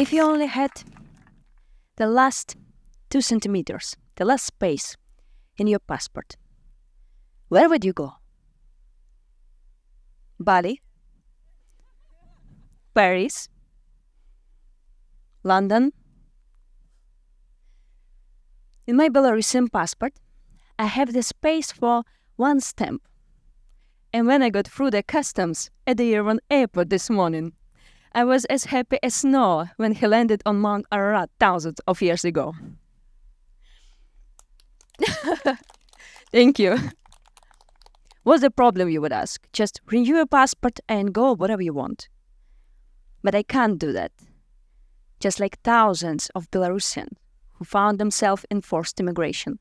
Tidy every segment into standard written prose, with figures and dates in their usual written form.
If you only had the last 2 centimeters, the last space in your passport, where would you go? Bali? Paris? London? In my Belarusian passport, I have the space for 1 stamp. And when I got through the customs at the Yerevan airport this morning, I was as happy as Noah when he landed on Mount Ararat thousands of years ago. Thank you. What's the problem, you would ask? Just renew your passport and go wherever you want. But I can't do that. Just like thousands of Belarusians who found themselves in forced immigration.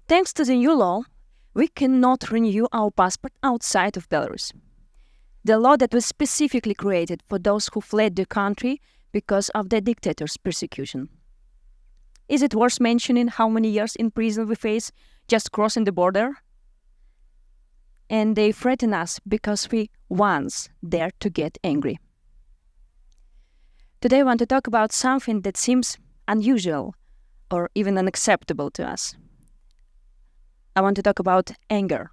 Thanks to the new law, we cannot renew our passport outside of Belarus. The law that was specifically created for those who fled the country because of the dictator's persecution. Is it worth mentioning how many years in prison we face just crossing the border? And they threaten us because we once dared to get angry. Today I want to talk about something that seems unusual or even unacceptable to us. I want to talk about anger.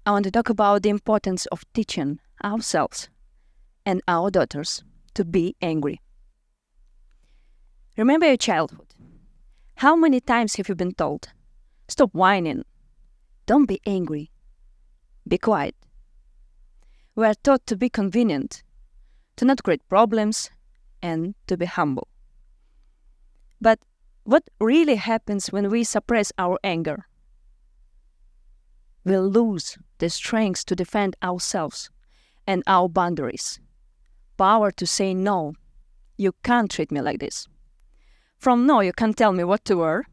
I want to talk about the importance of teaching ourselves and our daughters to be angry. Remember your childhood. How many times have you been told, stop whining, don't be angry, be quiet? We are taught to be convenient, to not create problems, and to be humble. But what really happens when we suppress our anger? We'll lose the strength to defend ourselves and our boundaries, power to say no, you can't treat me like this. From no, you can't tell me what to wear,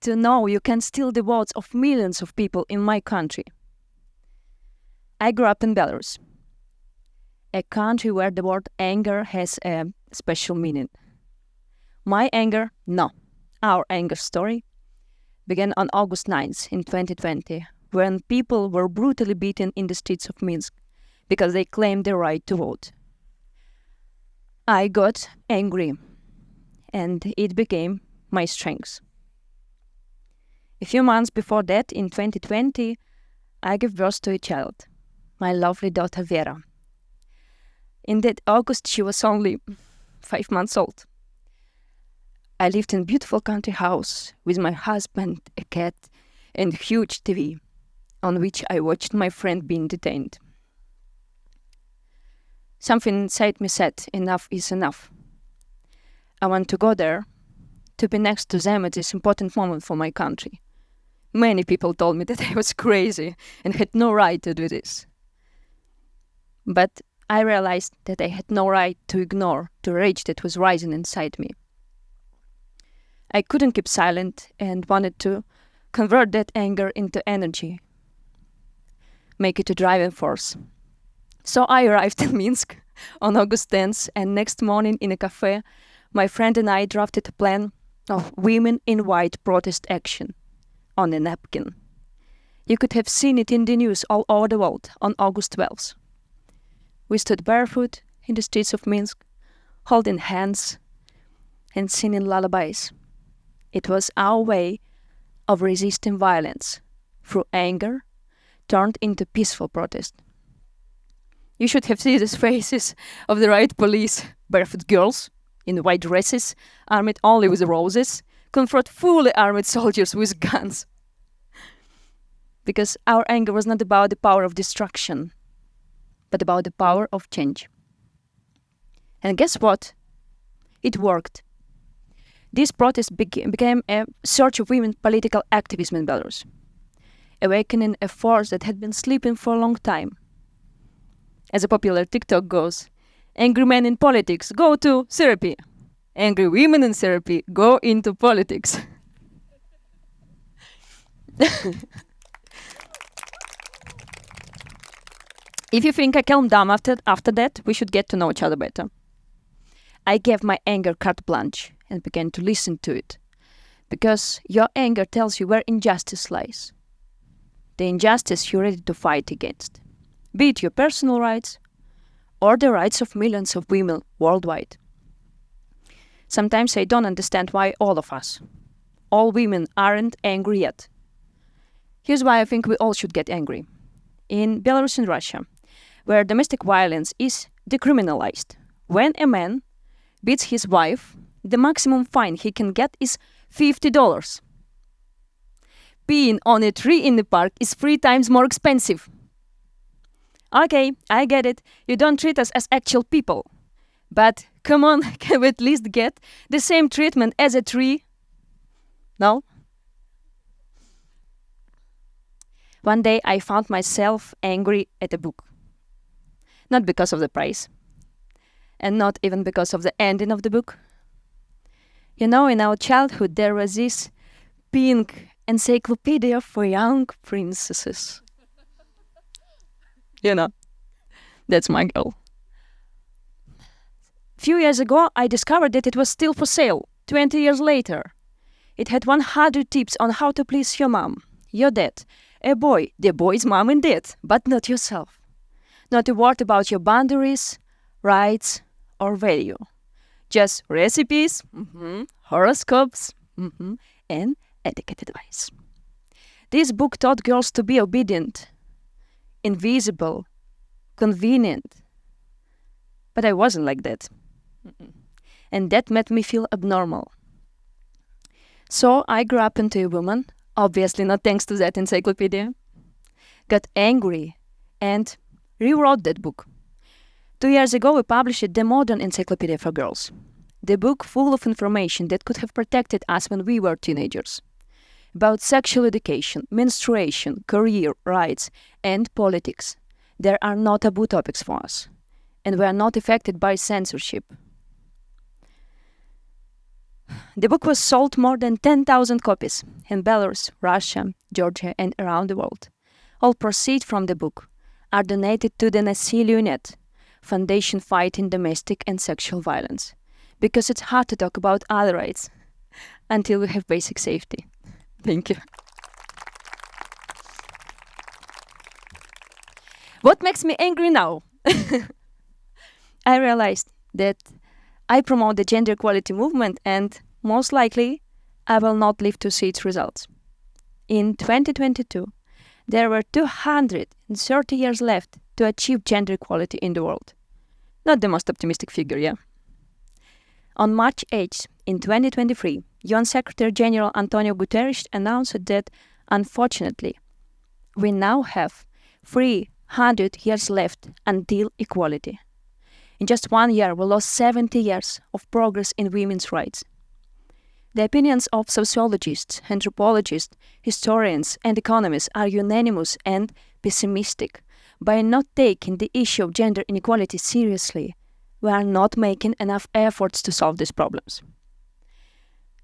to no, you can steal the votes of millions of people in my country. I grew up in Belarus, a country where the word anger has a special meaning. My anger, no, our anger story, began on August 9th in 2020, when people were brutally beaten in the streets of Minsk because they claimed the right to vote. I got angry, and it became my strength. A few months before that, in 2020, I gave birth to a child, my lovely daughter Vera. In that August, she was only 5 months old. I lived in a beautiful country house with my husband, a cat, and a huge TV, on which I watched my friend being detained. Something inside me said, enough is enough. I want to go there, to be next to them at this important moment for my country. Many people told me that I was crazy and had no right to do this. But I realized that I had no right to ignore the rage that was rising inside me. I couldn't keep silent and wanted to convert that anger into energy, make it a driving force. So I arrived in Minsk on August 10th, and next morning in a cafe, my friend and I drafted a plan of Women in White protest action on a napkin. You could have seen it in the news all over the world on August 12th. We stood barefoot in the streets of Minsk, holding hands and singing lullabies. It was our way of resisting violence through anger turned into peaceful protest. You should have seen the faces of the riot police, barefoot girls in white dresses, armed only with roses, confront fully armed soldiers with guns. Because our anger was not about the power of destruction, but about the power of change. And guess what? It worked. This protest became a search of women political activism in Belarus, awakening a force that had been sleeping for a long time. As a popular TikTok goes, angry men in politics go to therapy. Angry women in therapy go into politics. If you think I calmed down after that, we should get to know each other better. I gave my anger carte blanche and began to listen to it, because your anger tells you where injustice lies. The injustice you're ready to fight against, be it your personal rights or the rights of millions of women worldwide. Sometimes I don't understand why all of us, all women, aren't angry yet. Here's why I think we all should get angry. In Belarus and Russia, where domestic violence is decriminalized, when a man beats his wife, the maximum fine he can get is $50. Peeing on a tree in the park is 3 times more expensive. Okay, I get it. You don't treat us as actual people. But come on, can we at least get the same treatment as a tree? No? One day I found myself angry at a book. Not because of the price, and not even because of the ending of the book. You know, in our childhood there was this pink encyclopedia for young princesses. You know, that's my goal. Few years ago, I discovered that it was still for sale, 20 years later. It had 100 tips on how to please your mom, your dad, a boy, the boy's mom and dad, but not yourself. Not a word about your boundaries, rights, or value. Just recipes, horoscopes, and etiquette advice. This book taught girls to be obedient, invisible, convenient. But I wasn't like that. And that made me feel abnormal. So I grew up into a woman, obviously not thanks to that encyclopedia, got angry and rewrote that book. 2 years ago we published the Modern Encyclopedia for Girls, the book full of information that could have protected us when we were teenagers, about sexual education, menstruation, career, rights, and politics. There are no taboo topics for us, and we are not affected by censorship. The book was sold more than 10,000 copies in Belarus, Russia, Georgia, and around the world. All proceeds from the book are donated to the Насилию.нет, foundation fighting domestic and sexual violence, because it's hard to talk about other rights until we have basic safety. Thank you. What makes me angry now? I realized that I promote the gender equality movement and most likely I will not live to see its results. In 2022, there were 230 years left to achieve gender equality in the world. Not the most optimistic figure, yeah? On March 8th, in 2023, UN Secretary General Antonio Guterres announced that, unfortunately, we now have 300 years left until equality. In just 1 year, we lost 70 years of progress in women's rights. The opinions of sociologists, anthropologists, historians, and economists are unanimous and pessimistic. By not taking the issue of gender inequality seriously, we are not making enough efforts to solve these problems.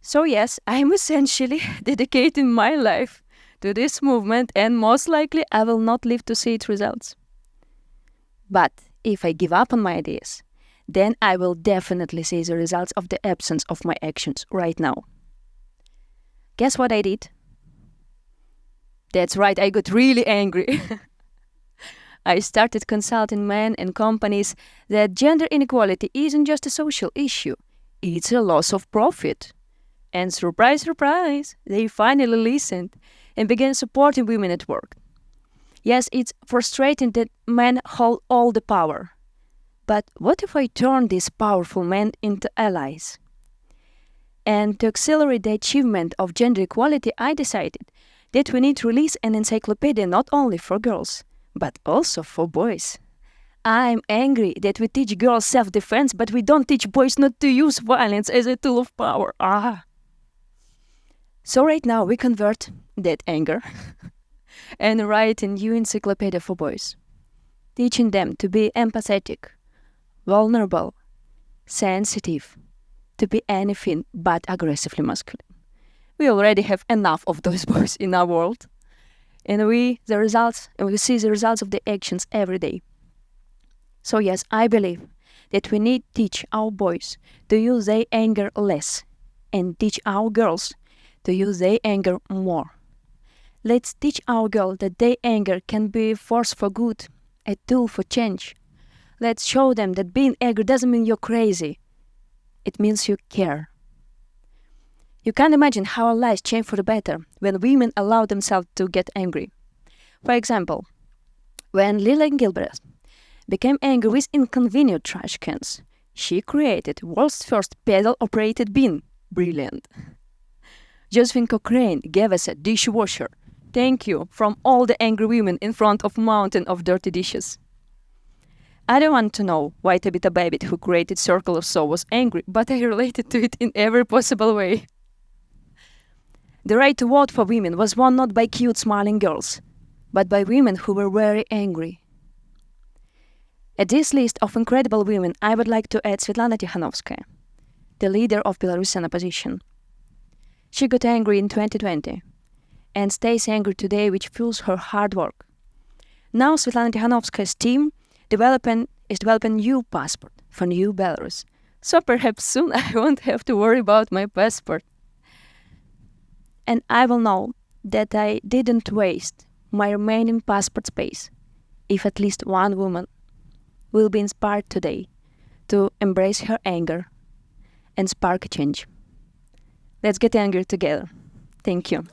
So yes, I am essentially dedicating my life to this movement, and most likely I will not live to see its results. But if I give up on my ideas, then I will definitely see the results of the absence of my actions right now. Guess what I did? That's right, I got really angry. I started consulting men and companies that gender inequality isn't just a social issue, it's a loss of profit. And surprise, surprise, they finally listened and began supporting women at work. Yes, it's frustrating that men hold all the power. But what if I turn these powerful men into allies? And to accelerate the achievement of gender equality, I decided that we need to release an encyclopedia not only for girls, but also for boys. I'm angry that we teach girls self-defense, but we don't teach boys not to use violence as a tool of power. So right now we convert that anger and write a new encyclopedia for boys, teaching them to be empathetic, vulnerable, sensitive, to be anything but aggressively masculine. We already have enough of those boys in our world, and we see the results of the actions every day. So yes, I believe that we need to teach our boys to use their anger less and teach our girls to use their anger more. Let's teach our girls that their anger can be a force for good, a tool for change. Let's show them that being angry doesn't mean you're crazy. It means you care. You can't imagine how our lives change for the better when women allow themselves to get angry. For example, when Lillian Gilbert became angry with inconvenient trash cans, she created world's first pedal-operated bin. Brilliant. Josephine Crone gave us a dishwasher. Thank you from all the angry women in front of a mountain of dirty dishes. I don't want to know why Tabitha Babbitt, who created Circle of Soul, was angry, but I related to it in every possible way. The right to vote for women was won not by cute smiling girls, but by women who were very angry. At this list of incredible women, I would like to add Svetlana Tikhanovskaya, the leader of Belarusian opposition. She got angry in 2020 and stays angry today, which fuels her hard work. Now Svetlana Tikhanovskaya's team is developing new passport for new Belarus. So perhaps soon I won't have to worry about my passport. And I will know that I didn't waste my remaining passport space if at least one woman will be inspired today to embrace her anger and spark a change. Let's get angry together. Thank you.